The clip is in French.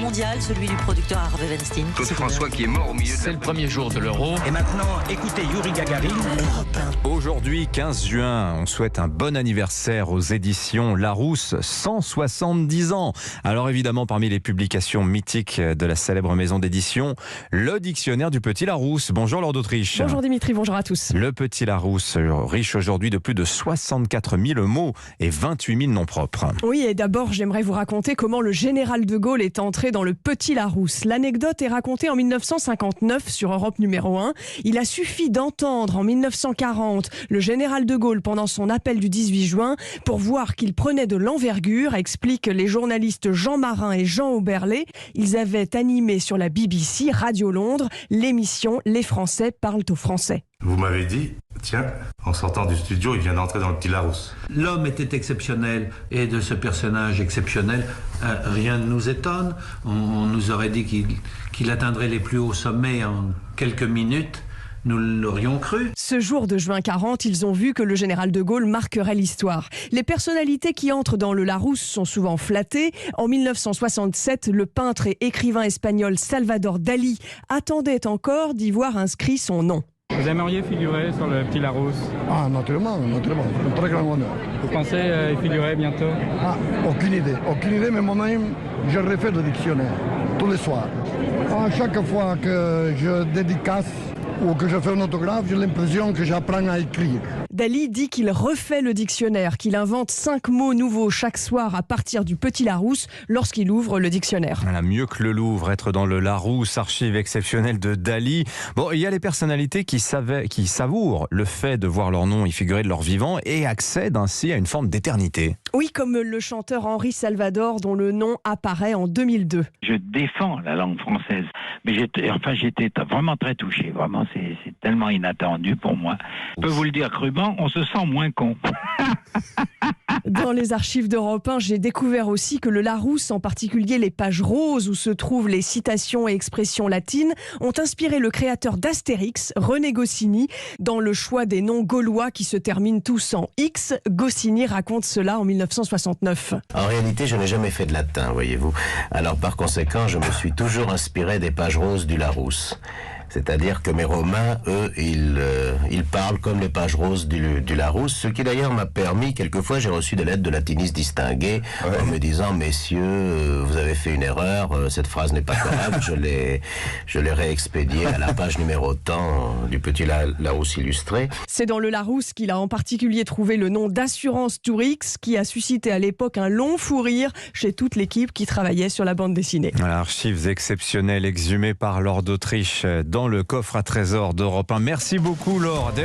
mondial, celui du producteur Harvey Weinstein. Claude François qui est mort au milieu de C'est le premier jour de l'Euro. Et maintenant, écoutez Yuri Gagarin. Aujourd'hui, 15 juin, on souhaite un bon anniversaire aux éditions Larousse, 170 ans. Alors évidemment, parmi les publications mythiques de la célèbre maison d'édition, le dictionnaire du Petit Larousse. Bonjour Laure d'Autriche. Bonjour Dimitri, bonjour à tous. Le Petit Larousse, riche aujourd'hui de plus de 64 000 mots et 28 000 noms propres. Oui, et d'abord, j'aimerais vous raconter comment le général de Gaulle est entré dans le Petit Larousse. L'anecdote est racontée en 1959 sur Europe numéro 1. Il a suffi d'entendre en 1940 le général de Gaulle pendant son appel du 18 juin pour voir qu'il prenait de l'envergure, expliquent les journalistes Jean Marin et Jean Auberlet. Ils avaient animé sur la BBC, Radio Londres, l'émission Les Français parlent aux Français. Vous m'avez dit, tiens, en sortant du studio, il vient d'entrer dans le Petit Larousse. L'homme était exceptionnel et de ce personnage exceptionnel, rien ne nous étonne. On nous aurait dit qu'il atteindrait les plus hauts sommets en quelques minutes. Nous l'aurions cru. Ce jour de juin 40, ils ont vu que le général de Gaulle marquerait l'histoire. Les personnalités qui entrent dans le Larousse sont souvent flattées. En 1967, le peintre et écrivain espagnol Salvador Dalí attendait encore d'y voir inscrit son nom. Vous aimeriez figurer sur le Petit Larousse? Ah, naturellement, un très grand honneur. Vous pensez y figurer bientôt? Ah, aucune idée, mais moi-même, je refais le dictionnaire, tous les soirs. À chaque fois que je dédicace ou que je fais un autographe, j'ai l'impression que j'apprends à écrire. Dalí dit qu'il refait le dictionnaire, qu'il invente 5 mots nouveaux chaque soir à partir du Petit Larousse lorsqu'il ouvre le dictionnaire. Voilà, mieux que le Louvre, être dans le Larousse, archive exceptionnelle de Dalí. Bon, il y a les personnalités qui savourent le fait de voir leur nom y figurer de leur vivant et accèdent ainsi à une forme d'éternité. Oui, comme le chanteur Henri Salvador, dont le nom apparaît en 2002. Je défends la langue française, mais j'étais vraiment très touché. Vraiment, c'est tellement inattendu pour moi. Je peux vous le dire crûment, on se sent moins con. Dans les archives d'Europe 1, j'ai découvert aussi que le Larousse, en particulier les pages roses où se trouvent les citations et expressions latines, ont inspiré le créateur d'Astérix, René Goscinny, dans le choix des noms gaulois qui se terminent tous en X. Goscinny raconte cela en 1969. En réalité, je n'ai jamais fait de latin, voyez-vous. Alors par conséquent, je me suis toujours inspiré des pages roses du Larousse. C'est-à-dire que mes Romains, eux, ils parlent comme les pages roses du Larousse, ce qui d'ailleurs m'a permis, quelquefois j'ai reçu des lettres de latinistes distingués en me disant « Messieurs, vous avez fait une erreur, cette phrase n'est pas correcte ». Je l'ai réexpédiée à la page numéro tant du Petit Larousse illustré. C'est dans le Larousse qu'il a en particulier trouvé le nom d'Assurance Tourix, qui a suscité à l'époque un long fou rire chez toute l'équipe qui travaillait sur la bande dessinée. Voilà, archives exceptionnelles exhumées par Laure d'Autriche dans le coffre à trésors d'Europe 1. Merci beaucoup Laure.